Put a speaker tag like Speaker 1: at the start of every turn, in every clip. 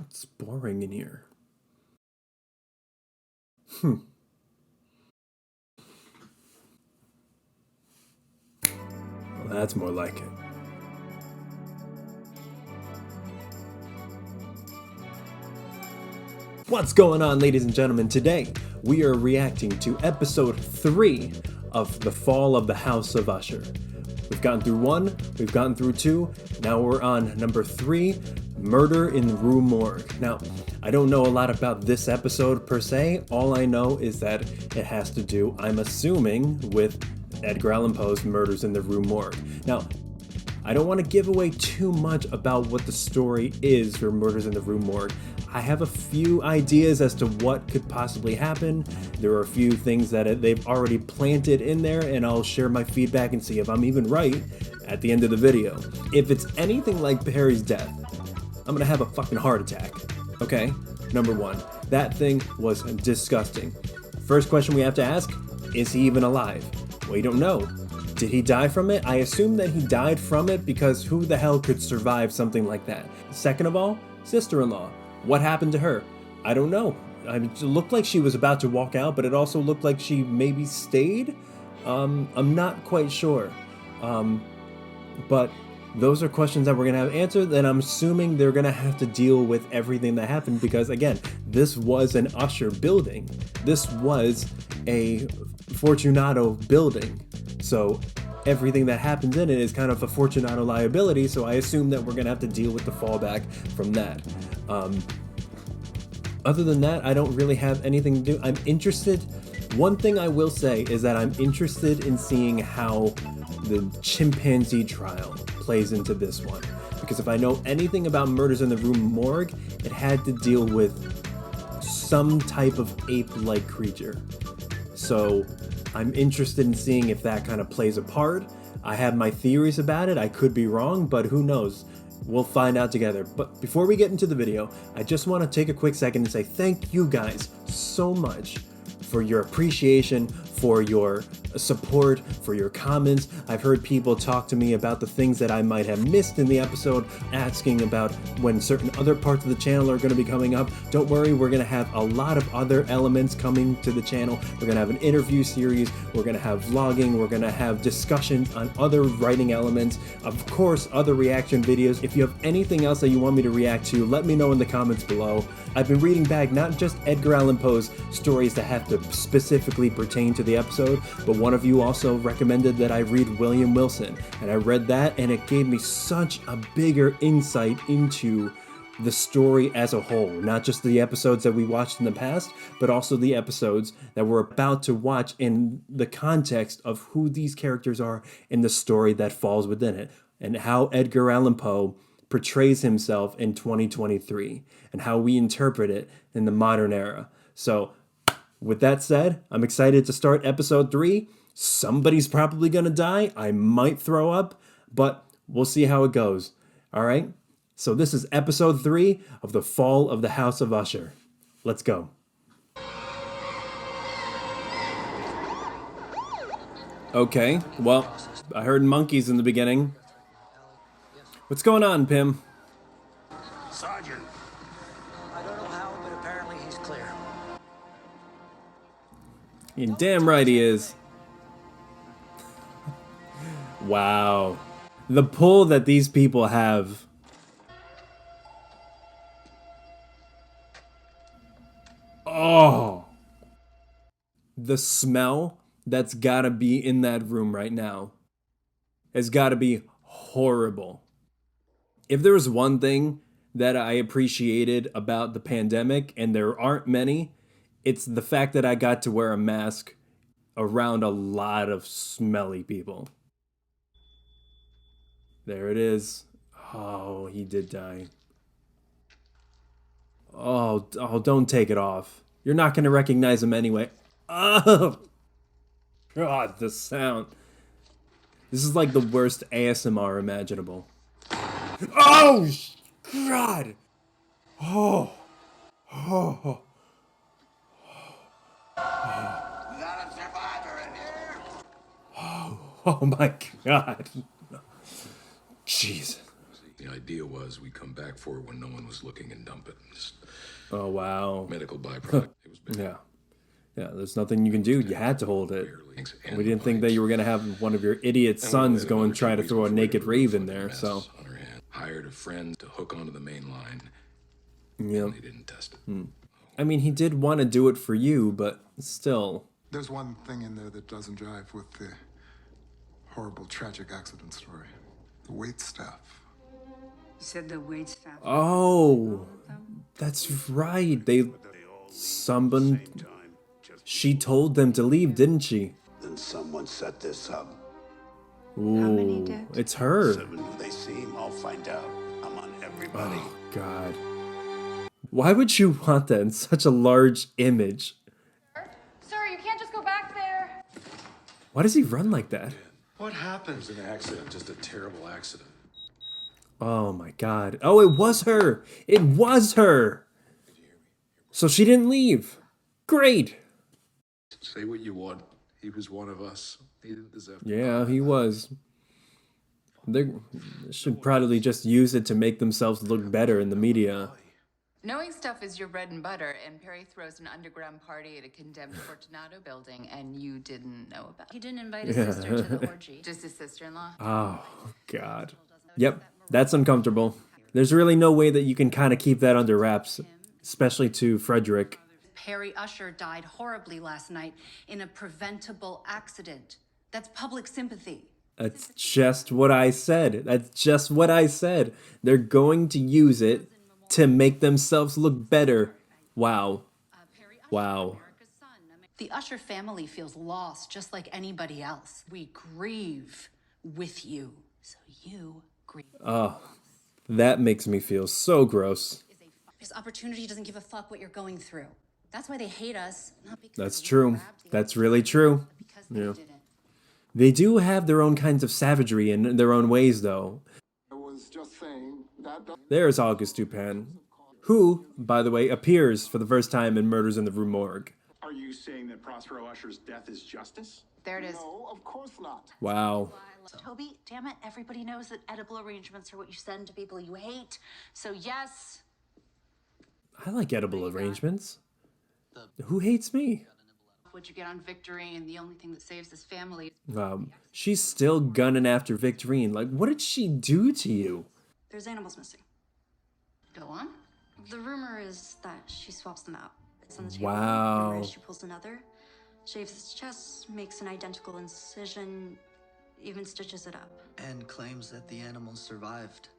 Speaker 1: It's boring in here. Well, that's more like it. What's going on, ladies and gentlemen? Today, we are reacting to episode 3 of The Fall of the House of Usher. We've gotten through 1, we've gotten through 2, now we're on number 3, Murder in the Rue Morgue. Now, I don't know a lot about this episode per se. All I know is that it has to do, I'm assuming, with Edgar Allan Poe's Murders in the Rue Morgue. Now, I don't want to give away too much about what the story is for Murders in the Rue Morgue. I have a few ideas as to what could possibly happen. There are a few things that they've already planted in there, and I'll share my feedback and see if I'm even right at the end of the video. If it's anything like Perry's death, I'm gonna have a fucking heart attack. Okay? Number 1. That thing was disgusting. First question we have to ask, is he even alive? We don't know. Did he die from it? I assume that he died from it because who the hell could survive something like that? Second of all, sister-in-law. What happened to her? I don't know. It looked like she was about to walk out, but it also looked like she maybe stayed. I'm not quite sure. But those are questions that we're going to have answered, and I'm assuming they're going to have to deal with everything that happened because, again, this was an Usher building. This was a Fortunato building. So everything that happens in it is kind of a Fortunato liability, so I assume that we're going to have to deal with the fallback from that. Other than that, I don't really have anything to do. I'm interested. One thing I will say is that I'm interested in seeing how the chimpanzee trial plays into this one. Because if I know anything about Murders in the Rue Morgue, it had to deal with some type of ape-like creature. So I'm interested in seeing if that kind of plays a part. I have my theories about it. I could be wrong, but who knows? We'll find out together. But before we get into the video, I just want to take a quick second and say thank you guys so much for your appreciation, for your support, for your comments. I've heard people talk to me about the things that I might have missed in the episode, asking about when certain other parts of the channel are going to be coming up. Don't worry, we're going to have a lot of other elements coming to the channel. We're going to have an interview series, we're going to have vlogging, we're going to have discussions on other writing elements, of course, other reaction videos. If you have anything else that you want me to react to, let me know in the comments below. I've been reading back not just Edgar Allan Poe's stories that have to specifically pertain to the episode, but one of you also recommended that I read William Wilson, and I read that and it gave me such a bigger insight into the story as a whole, not just the episodes that we watched in the past, but also the episodes that we're about to watch in the context of who these characters are in the story that falls within it, and how Edgar Allan Poe portrays himself in 2023 and how we interpret it in the modern era. So with that said, I'm excited to start episode 3. Somebody's probably gonna die. I might throw up, but we'll see how it goes. All right? So this is episode 3 of The Fall of the House of Usher. Let's go. Okay, well, I heard monkeys in the beginning. What's going on, Pim?
Speaker 2: Sergeant.
Speaker 3: I don't know how, but apparently he's clear.
Speaker 1: You're damn right he is. Wow. The pull that these people have. Oh. The smell that's gotta be in that room right now has gotta be horrible. If there was one thing that I appreciated about the pandemic, and there aren't many, it's the fact that I got to wear a mask around a lot of smelly people. There it is. Oh, he did die. Oh, don't take it off. You're not going to recognize him anyway. Oh, God, the sound. This is like the worst ASMR imaginable. Oh, God. Oh. Oh.
Speaker 2: Not a survivor in here.
Speaker 1: Oh my God. Jeez.
Speaker 4: The idea was we come back for it when no one was looking and dump it. Just
Speaker 1: Oh, wow.
Speaker 4: medical byproduct. It was bad.
Speaker 1: Yeah. Yeah, there's nothing you can do. You had to hold it. We didn't think that you were going to have one of your idiot sons go and try to throw a naked rave in there, so.
Speaker 4: On her hand. Hired a friend to hook onto the main line.
Speaker 1: Yeah.
Speaker 4: And they didn't test it.
Speaker 1: I mean, he did want to do it for you, but still.
Speaker 5: There's one thing in there that doesn't jive with the horrible, tragic accident story. The wait staff.
Speaker 6: You said the wait staff.
Speaker 1: Oh, that's right. Someone, she told them to leave, didn't she?
Speaker 2: Then someone set this up.
Speaker 1: Ooh, it's her.
Speaker 2: Said when they see him, I'll find out. I'm on everybody.
Speaker 1: Oh, God. Why would you want that in such a large image?
Speaker 7: Sir, you can't just go back there.
Speaker 1: Why does he run like that?
Speaker 4: What happens in an accident? Just a terrible accident.
Speaker 1: Oh, my God. Oh, it was her. It was her. So she didn't leave. Great.
Speaker 4: Say what you want. He was one of us. He didn't deserve.
Speaker 1: Yeah, he was. They should probably just use it to make themselves look better in the media.
Speaker 8: Knowing stuff is your bread and butter, and Perry throws an underground party at a condemned Fortunato building, and you didn't know about it.
Speaker 7: He didn't invite his sister to the orgy.
Speaker 8: Just his sister-in-law?
Speaker 1: Oh, God. Yep, that's uncomfortable. There's really no way that you can kind of keep that under wraps, especially to Frederick.
Speaker 9: Perry Usher died horribly last night in a preventable accident. That's public sympathy.
Speaker 1: That's just what I said. That's just what I said. They're going to use it to make themselves look better. Wow. Wow.
Speaker 9: The Usher family feels lost just like anybody else. We grieve with you, so you grieve.
Speaker 1: Oh, that makes me feel so gross.
Speaker 9: This opportunity doesn't give a fuck what you're going through. That's why they hate us. Not because
Speaker 1: That's
Speaker 9: we
Speaker 1: true.
Speaker 9: grabbed you,
Speaker 1: That's really true.
Speaker 9: but because they
Speaker 1: Yeah.
Speaker 9: didn't.
Speaker 1: They do have their own kinds of savagery in their own ways, though.
Speaker 5: I was just saying that.
Speaker 1: There's August Dupin, who, by the way, appears for the first time in Murders in the Rue Morgue.
Speaker 10: Are you saying that Prospero Usher's death is justice?
Speaker 8: There it is.
Speaker 5: No, of course not.
Speaker 1: Wow.
Speaker 11: Toby, damn it, everybody knows that edible arrangements are what you send to people you hate. So yes.
Speaker 1: I like edible arrangements. Who hates me?
Speaker 8: What'd you get on Victorine? The only thing that saves this family.
Speaker 1: She's still gunning after Victorine. Like, what did she do to you?
Speaker 11: There's animals missing.
Speaker 8: Go on.
Speaker 11: The rumor is that she swaps them out. It's on the table.
Speaker 1: Wow.
Speaker 11: Rumor is she pulls another, shaves its chest, makes an identical incision, even stitches it up.
Speaker 3: And claims that the animals survived.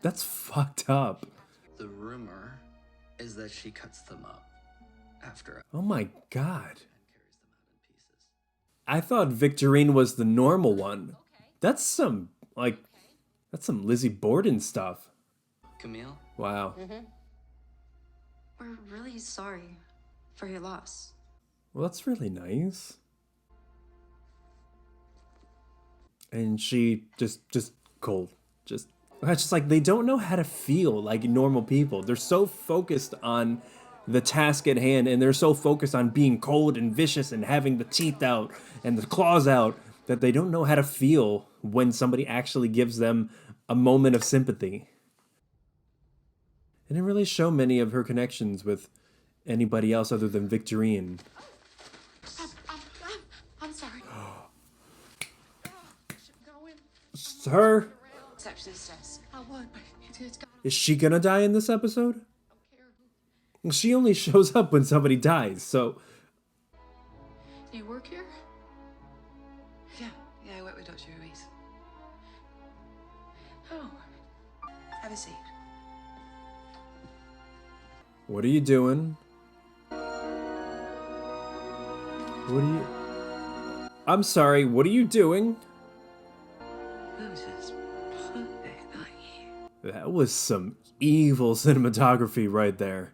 Speaker 1: That's fucked up.
Speaker 3: The rumor is that she cuts them up after
Speaker 1: Oh my God.
Speaker 3: and carries them out in pieces.
Speaker 1: I thought Victorine was the normal one. That's some Lizzie Borden stuff.
Speaker 3: Camille?
Speaker 1: Wow.
Speaker 11: We're really sorry for your loss.
Speaker 1: Well, that's really nice. And she just cold. It's just like they don't know how to feel like normal people. They're so focused on the task at hand, and they're so focused on being cold and vicious and having the teeth out and the claws out that they don't know how to feel when somebody actually gives them a moment of sympathy. It didn't really show many of her connections with anybody else other than Victorine.
Speaker 11: I'm sorry.
Speaker 1: Sir?
Speaker 11: Section steps.
Speaker 7: I would, but it's got
Speaker 1: Is she gonna die in this episode? She only shows up when somebody dies, so...
Speaker 7: Do you work here?
Speaker 8: Yeah, I work with Dr. Ruiz.
Speaker 7: Oh.
Speaker 8: Have a seat.
Speaker 1: What are you doing? I'm sorry, what are you doing?
Speaker 8: Who's perfect, like you?
Speaker 1: That was some evil cinematography right there.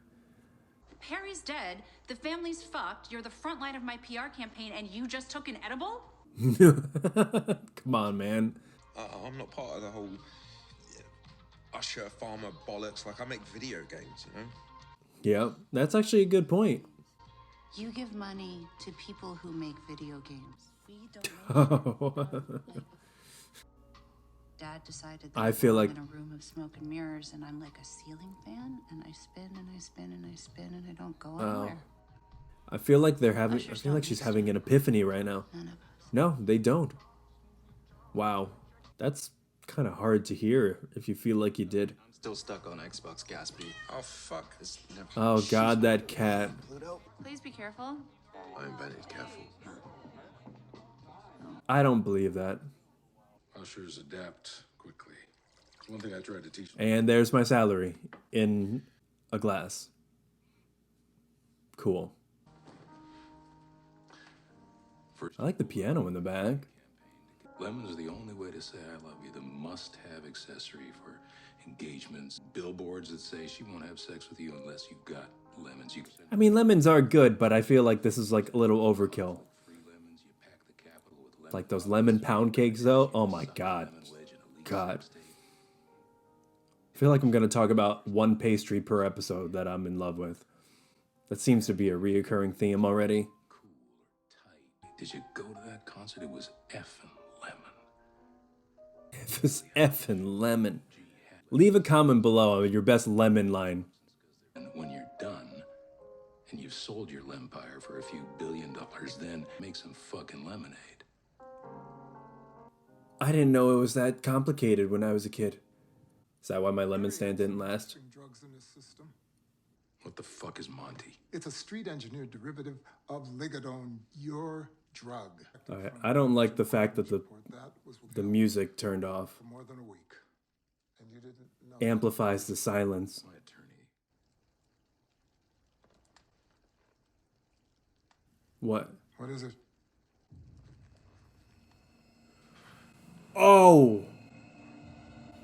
Speaker 9: Perry's dead, the family's fucked, you're the front line of my PR campaign, and you just took an edible?
Speaker 1: Come on, man.
Speaker 12: I'm not part of the whole Usher farmer bollocks. Like, I make video games, you know?
Speaker 1: Yeah, that's actually a good point.
Speaker 8: You give money to people who make video games. We don't know.
Speaker 9: Dad decided that
Speaker 1: I feel like
Speaker 9: I'm in a room of smoke and mirrors, and I'm like a ceiling fan, and I spin and I spin and I spin, and I don't go anywhere.
Speaker 1: I feel like they're having. I feel like she's having an epiphany right now.
Speaker 9: None of us.
Speaker 1: No, they don't. Wow, that's kind of hard to hear if you feel like you did.
Speaker 3: I'm still stuck on Xbox gas beat.
Speaker 12: Oh, fuck.
Speaker 1: Oh God, that cat.
Speaker 8: Please be careful.
Speaker 4: I'm very careful.
Speaker 1: I don't believe that.
Speaker 4: Ushers adapt quickly. It's one thing I tried to teach them.
Speaker 1: And there's my salary in a glass. Cool. I like the piano in the back.
Speaker 13: Lemons are the only way to say I love you. The must-have accessory for engagements. Billboards that say she won't have sex with you unless you've got lemons.
Speaker 1: I mean, lemons are good, but I feel like this is like a little overkill. Like those lemon pound cakes, though. Oh my God. God. I feel like I'm going to talk about one pastry per episode that I'm in love with. That seems to be a reoccurring theme already.
Speaker 13: Did you go to that concert? It was effing lemon.
Speaker 1: It was effing lemon. Leave a comment below on your best lemon line.
Speaker 13: And when you're done, and you've sold your lempire for a few $1 billion, then make some fucking lemonade.
Speaker 1: I didn't know it was that complicated when I was a kid. Is that why my lemon stand didn't last?
Speaker 5: Drugs in his system.
Speaker 13: What the fuck is Monty?
Speaker 5: It's a street-engineered derivative of ligadone, your drug.
Speaker 1: I don't like the fact that the music turned off.
Speaker 5: For more than a week. And you didn't know.
Speaker 1: Amplifies the silence.
Speaker 13: My attorney.
Speaker 1: What?
Speaker 5: What is it?
Speaker 1: Oh!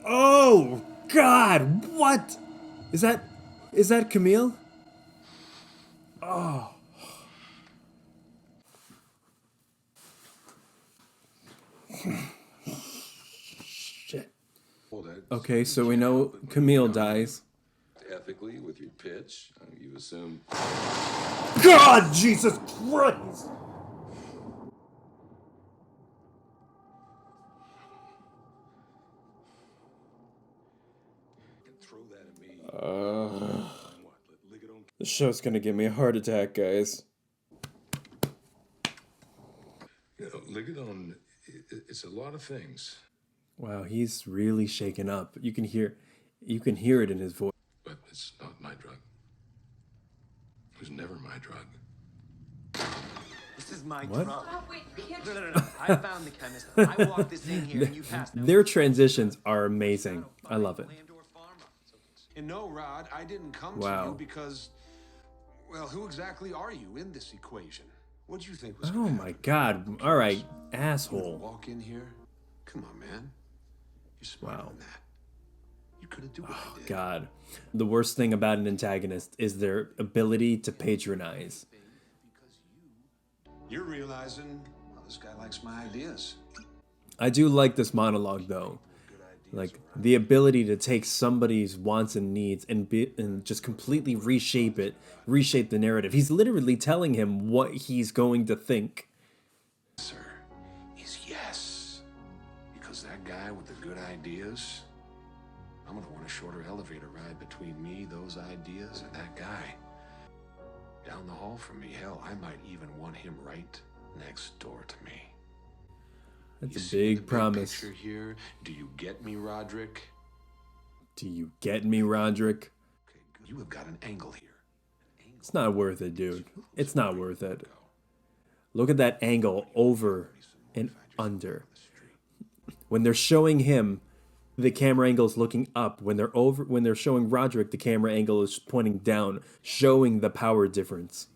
Speaker 1: Oh! God! What? Is that Camille? Oh. Shit. Okay, so we know Camille dies.
Speaker 13: Ethically, with your pitch, you assume.
Speaker 1: God, Jesus Christ! This show's gonna give me a heart attack, guys.
Speaker 4: You know, ligadone, it's a lot of things.
Speaker 1: Wow, he's really shaken up. You can hear it in his voice.
Speaker 4: But it's not my drug. It was never my drug.
Speaker 3: This is my
Speaker 1: What?
Speaker 3: drug.
Speaker 7: Oh, wait, you can't just...
Speaker 3: No. I found the chemist. I walked this in here and you passed.
Speaker 1: Their transitions are amazing. I love it.
Speaker 14: And no, Rod, I didn't come to
Speaker 1: Wow.
Speaker 14: you because, well, who exactly are you in this equation? What do you think was
Speaker 1: Oh
Speaker 14: gonna
Speaker 1: my God. All right, asshole.
Speaker 14: walk in here? Come on, man. You're smarter
Speaker 1: Wow.
Speaker 14: than that. You couldn't do what I did.
Speaker 1: God. The worst thing about an antagonist is their ability to patronize.
Speaker 14: You're realizing, well, this guy likes my ideas.
Speaker 1: I do like this monologue though. Like the ability to take somebody's wants and needs and just completely reshape the narrative. He's literally telling him what he's going to think.
Speaker 14: Sir, is yes. Because that guy with the good ideas, I'm gonna want a shorter elevator ride between me, those ideas, and that guy. Down the hall from me, hell, I might even want him right next door to me.
Speaker 1: That's
Speaker 14: You
Speaker 1: a
Speaker 14: see the
Speaker 1: big promise.
Speaker 14: picture here? Do you get me, Roderick?
Speaker 1: Do you get me, Roderick?
Speaker 14: Okay, good. You have got an angle here.
Speaker 1: It's not worth it, dude. It's not worth it. Look at that angle over and under. When they're showing him, the camera angle is looking up. When they're showing Roderick, the camera angle is pointing down, showing the power difference.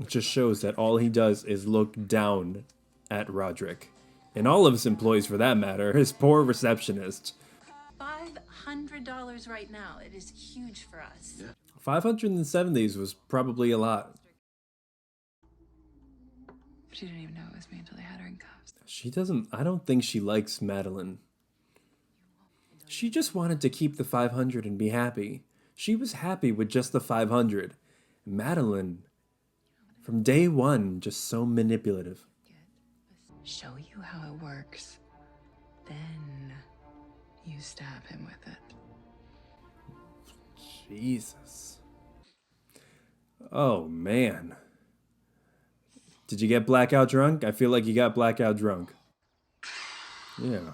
Speaker 1: It just shows that all he does is look down at Roderick. And all of his employees, for that matter, his poor receptionist.
Speaker 9: $500 right now. It is huge for us.
Speaker 14: Yeah.
Speaker 1: 570s was probably a lot.
Speaker 8: She didn't even know it was me until they had her in cuffs.
Speaker 1: I don't think she likes Madeline. She just wanted to keep the 500 and be happy. She was happy with just the 500. Madeline, from day one, just so manipulative.
Speaker 8: Show you how it works. Then
Speaker 3: you stab him with it.
Speaker 1: Jesus. Oh, man. Did you get blackout drunk? I feel like you got blackout drunk. Yeah.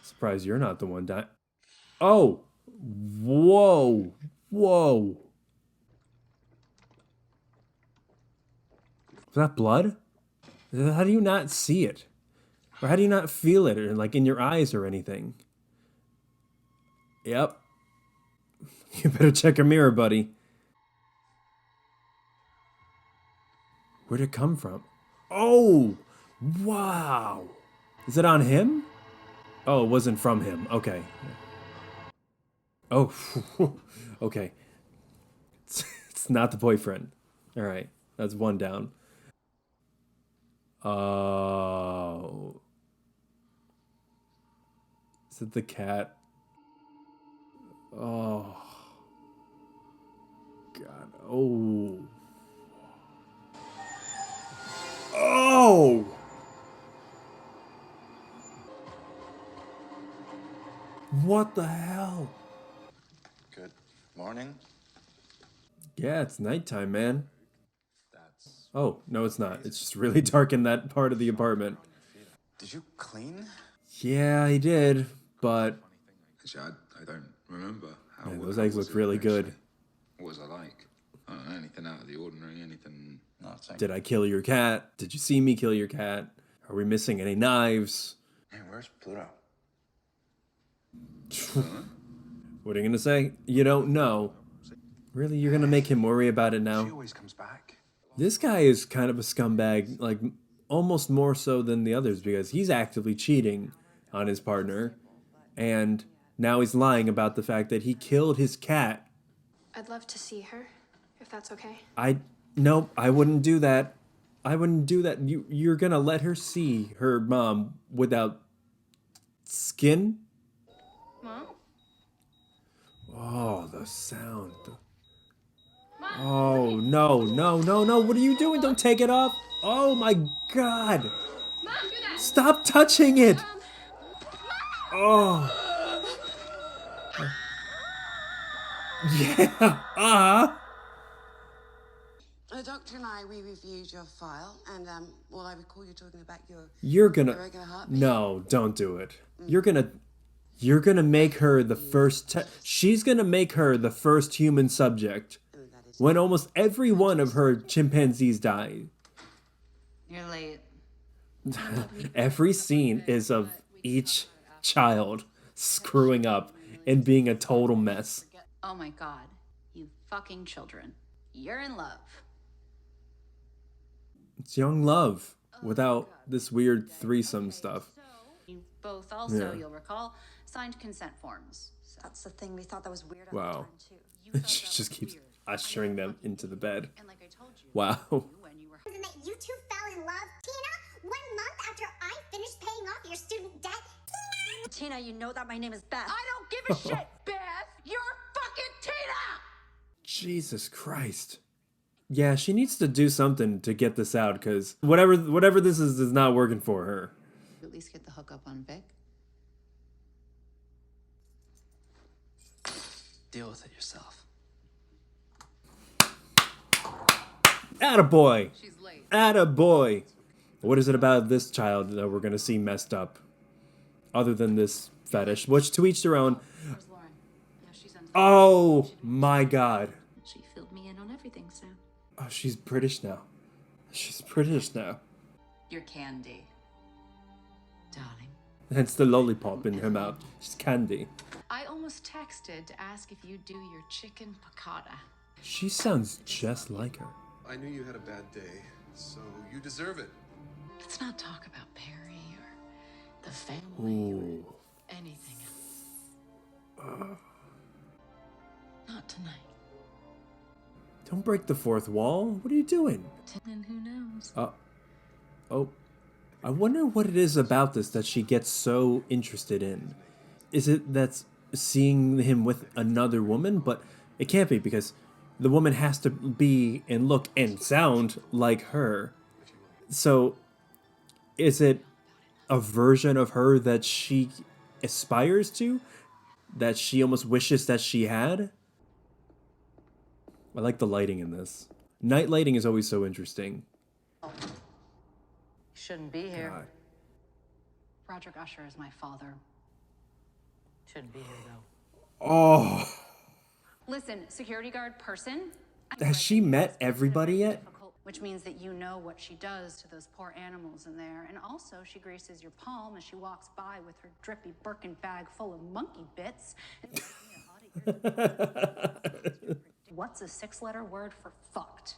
Speaker 1: Surprised you're not the one dying. Oh! Whoa! Whoa! Is that blood? How do you not see it? Or how do you not feel it, or like in your eyes or anything? Yep. You better check your mirror, buddy. Where'd it come from? Oh! Wow! Is it on him? Oh, it wasn't from him. Okay. Oh, okay. It's not the boyfriend. All right, that's one down. Oh. Is it the cat? Oh. God. Oh. Oh! What the hell?
Speaker 15: Good morning.
Speaker 1: Yeah, it's nighttime, man. Oh, no, it's not. It's just really dark in that part of the apartment.
Speaker 15: Did you clean?
Speaker 1: Yeah, I did, but...
Speaker 4: Actually, I don't remember.
Speaker 1: Man, those eggs look really good.
Speaker 4: What was I like? I don't know, anything out of the ordinary, anything...
Speaker 1: Did I kill your cat? Did you see me kill your cat? Are we missing any knives?
Speaker 15: Hey, where's Pluto?
Speaker 1: What are you gonna say? You don't know. Really? You're gonna make him worry about it now?
Speaker 15: She always comes back.
Speaker 1: This guy is kind of a scumbag, like almost more so than the others, because he's actively cheating on his partner, and now he's lying about the fact that he killed his cat.
Speaker 7: I'd love to see her, if that's okay.
Speaker 1: Nope, I wouldn't do that. I wouldn't do that. You're gonna let her see her mom without skin?
Speaker 7: Mom?
Speaker 1: Oh, the sound. Oh, no, no, no, no. What are you doing? Don't take it off. Oh, my God.
Speaker 7: Mom, do that.
Speaker 1: Stop touching it. Oh. Yeah.
Speaker 16: The doctor and I, we reviewed your file, and well, I recall you talking about your
Speaker 1: Irregular heartbeat. No, don't do it. You're gonna make her the first. She's gonna make her the first human subject when almost every one of her chimpanzees die.
Speaker 9: You're late.
Speaker 1: Every scene is of each child screwing up and being a total mess.
Speaker 9: Oh my God, you fucking children. You're in love.
Speaker 1: It's young love without this weird threesome stuff.
Speaker 9: You both also,
Speaker 1: Yeah.
Speaker 9: you'll recall, signed consent forms. So.
Speaker 11: That's the thing. We thought that was weird at
Speaker 1: Wow.
Speaker 11: the time, too.
Speaker 1: She just keeps ushering them into the bed.
Speaker 9: And like I told you,
Speaker 1: Wow.
Speaker 17: Isn't that you two fell in love, Tina? 1 month after I finished paying off your student debt?
Speaker 11: Tina, you know that my name is Beth.
Speaker 8: I don't give a shit, Beth! You're fucking Tina!
Speaker 1: Jesus Christ. Yeah, she needs to do something to get this out, because whatever this is not working for her.
Speaker 9: At least get the hookup on Vic.
Speaker 3: Deal with it yourself.
Speaker 1: Attaboy!
Speaker 8: She's late.
Speaker 1: Attaboy! What is it about this child that we're gonna see messed up? Other than this fetish, which to each their own.
Speaker 9: Where's Lauren? Yeah, she's on.
Speaker 1: Oh my God.
Speaker 9: She filled me in on everything, so.
Speaker 1: Oh, she's British now. She's British now.
Speaker 8: You're Candy.
Speaker 9: Darling.
Speaker 1: Hence the lollipop in her mouth. She's Candy.
Speaker 8: I almost texted to ask if you'd do your chicken piccata.
Speaker 1: She sounds just like her.
Speaker 4: I knew you had a bad day, so you deserve it.
Speaker 8: Let's not talk about Perry or the family
Speaker 1: Ooh.
Speaker 8: or anything else. Not tonight.
Speaker 1: Don't break the fourth wall. What are you doing?
Speaker 8: And who knows?
Speaker 1: Oh. I wonder what it is about this that she gets so interested in. Is it that's seeing him with another woman? But it can't be, because the woman has to be and look and sound like her. So is it a version of her that she aspires to, that she almost wishes that she had. I like the lighting in this. Night lighting is always so interesting.
Speaker 9: Shouldn't be here.
Speaker 1: God.
Speaker 9: Roderick Usher is my father. Shouldn't be here, though.
Speaker 1: Oh,
Speaker 9: Listen, security guard person.
Speaker 1: has she met everybody yet?
Speaker 9: Which means that you know what she does to those poor animals in there. And also, she graces your palm as she walks by with her drippy Birkin bag full of monkey bits. What's a 6-letter word for fucked?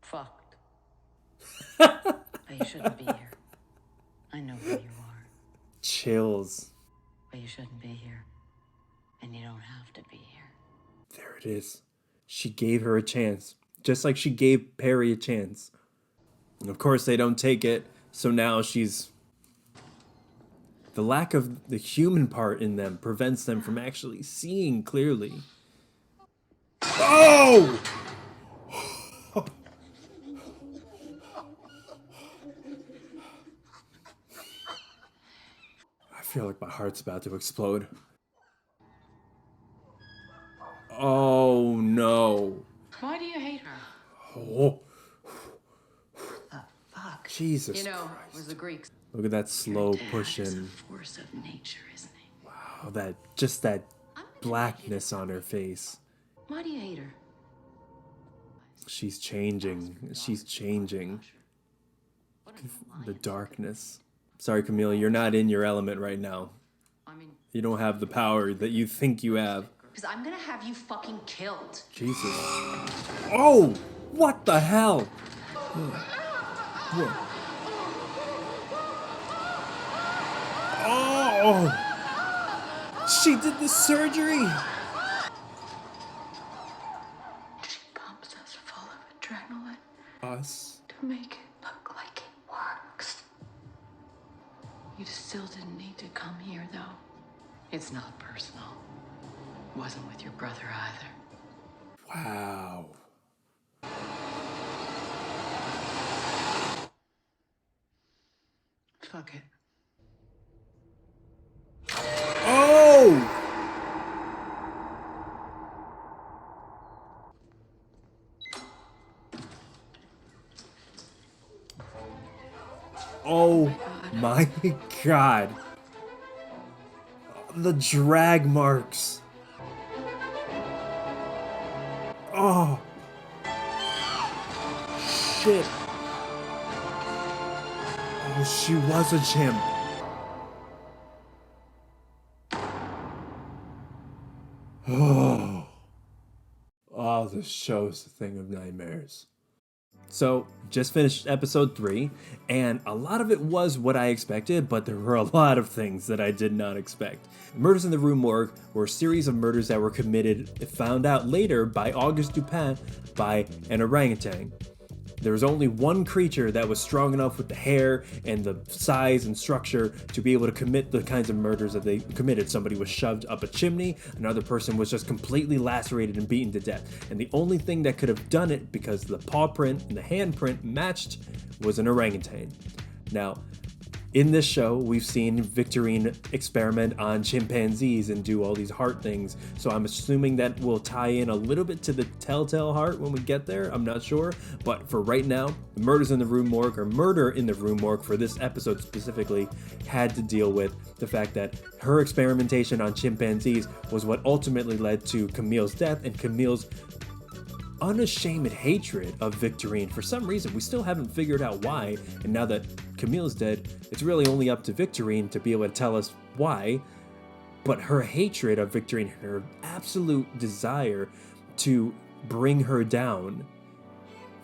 Speaker 9: Fucked. But you shouldn't be here. I know who you are.
Speaker 1: Chills.
Speaker 9: But you shouldn't be here. And you don't have to be here.
Speaker 1: There it is. She gave her a chance. Just like she gave Perry a chance. And of course they don't take it. So now she's... The lack of the human part in them prevents them from actually seeing clearly. Oh! I feel like my heart's about to explode. Oh no.
Speaker 8: Why do you hate her?
Speaker 1: Oh.
Speaker 8: Fuck.
Speaker 1: Jesus
Speaker 8: You know,
Speaker 1: Christ.
Speaker 8: it was the Greeks.
Speaker 1: Look at that slow push
Speaker 8: Is a
Speaker 1: in.
Speaker 8: force of nature, isn't he?
Speaker 1: Wow, that blackness on her face.
Speaker 8: Why do you hate her?
Speaker 1: She's changing. She's changing. The darkness. Sorry, Camille, you're not in your element right now. You don't have the power that you think you have.
Speaker 9: Because I'm gonna have you fucking killed.
Speaker 1: Jesus. Oh! What the hell? Whoa. Oh! She did the surgery!
Speaker 8: She pumps us full of adrenaline
Speaker 1: Us.
Speaker 8: to make it look like it works. You still didn't need to come here, though. It's not personal. Wasn't with your brother either.
Speaker 1: Wow.
Speaker 8: Fuck it.
Speaker 1: Oh! Oh my God. The drag marks. Oh. Shit. Oh, she was a chimp. Oh. Oh, this show's a thing of nightmares. So, just finished episode 3, and a lot of it was what I expected, but there were a lot of things that I did not expect. Murders in the Rue Morgue were a series of murders that were committed, found out later by Auguste Dupin, by an orangutan. There was only one creature that was strong enough with the hair and the size and structure to be able to commit the kinds of murders that they committed. Somebody was shoved up a chimney, another person was just completely lacerated and beaten to death. And the only thing that could have done it, because the paw print and the handprint matched, was an orangutan. Now, in this show, we've seen Victorine experiment on chimpanzees and do all these heart things, so I'm assuming that will tie in a little bit to the telltale heart when we get there. I'm not sure, but for right now, the Murders in the Rue Morgue, or Murder in the Rue Morgue for this episode specifically, had to deal with the fact that her experimentation on chimpanzees was what ultimately led to Camille's death and Camille's unashamed hatred of Victorine. For some reason, we still haven't figured out why, and now that Camille's dead, it's really only up to Victorine to be able to tell us why. But her hatred of Victorine, her absolute desire to bring her down,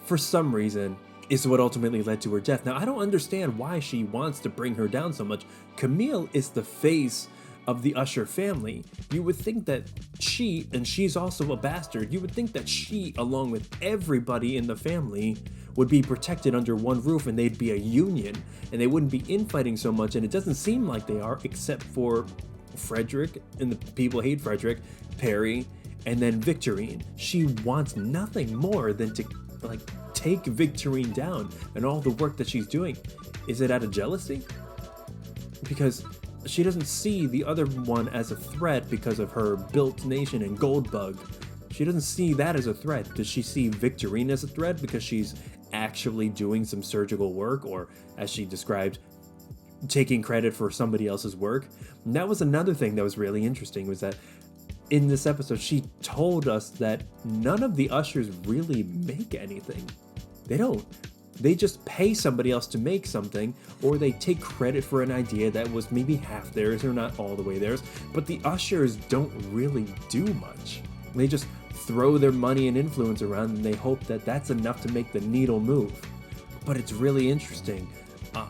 Speaker 1: for some reason, is what ultimately led to her death. Now, I don't understand why she wants to bring her down so much. Camille is the face of the Usher family. You would think that she, and she's also a bastard, you would think that she, along with everybody in the family, would be protected under one roof and they'd be a union and they wouldn't be infighting so much, and it doesn't seem like they are, except for Frederick, and the people hate Frederick, Perry, and then Victorine. She wants nothing more than to, like, take Victorine down, and all the work that she's doing. Is it out of jealousy? Because she doesn't see the other one as a threat because of her built nation and gold bug. She doesn't see that as a threat. Does she see Victorine as a threat because she's actually doing some surgical work, or as she described, taking credit for somebody else's work? And that was another thing that was really interesting, was that in this episode, she told us that none of the ushers really make anything. They don't. They just pay somebody else to make something, or they take credit for an idea that was maybe half theirs or not all the way theirs. But the ushers don't really do much. They just throw their money and influence around, and they hope that that's enough to make the needle move. But it's really interesting.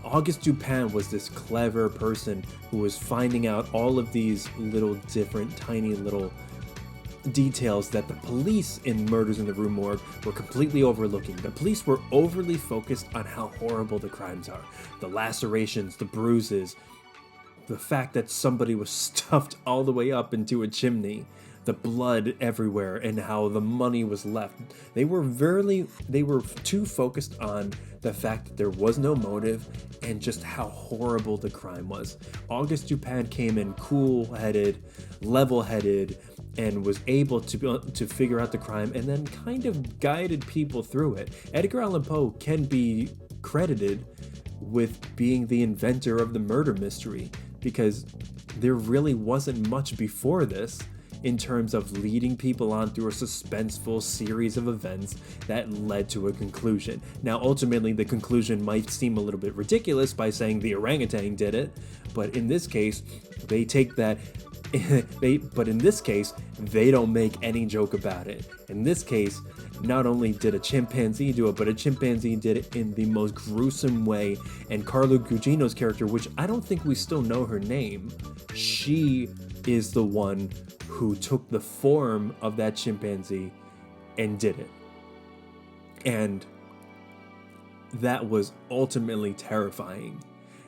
Speaker 1: Auguste Dupin was this clever person who was finding out all of these little different tiny little details that the police in Murders in the Rue Morgue were completely overlooking. The police were overly focused on how horrible the crimes are. The lacerations, the bruises, the fact that somebody was stuffed all the way up into a chimney, the blood everywhere, and how the money was left. They were too focused on the fact that there was no motive and just how horrible the crime was. Auguste Dupin came in cool-headed, level-headed, and was able to figure out the crime and then kind of guided people through it. Edgar Allan Poe can be credited with being the inventor of the murder mystery, because there really wasn't much before this in terms of leading people on through a suspenseful series of events that led to a conclusion. Now, ultimately, the conclusion might seem a little bit ridiculous by saying the orangutan did it, but in this case, they take that but in this case, they don't make any joke about it. In this case, not only did a chimpanzee do it, but a chimpanzee did it in the most gruesome way. And Carla Gugino's character, which I don't think we still know her name, she is the one who took the form of that chimpanzee and did it. And that was ultimately terrifying.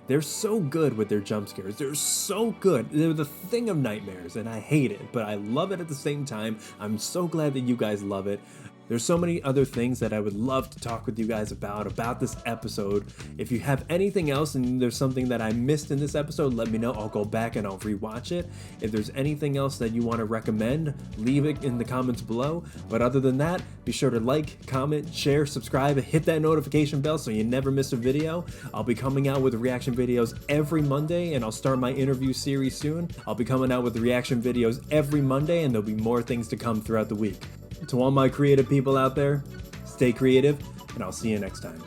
Speaker 1: They're so good with their jump scares. They're so good. They're the thing of nightmares, and I hate it, but I love it at the same time. I'm so glad that you guys love it. There's so many other things that I would love to talk with you guys about this episode. If you have anything else and there's something that I missed in this episode, let me know. I'll go back and I'll rewatch it. If there's anything else that you want to recommend, leave it in the comments below. But other than that, be sure to like, comment, share, subscribe, and hit that notification bell so you never miss a video. I'll be coming out with reaction videos every Monday, and I'll start my interview series soon. I'll be coming out with reaction videos every Monday, and there'll be more things to come throughout the week. To all my creative people out there, stay creative, and I'll see you next time.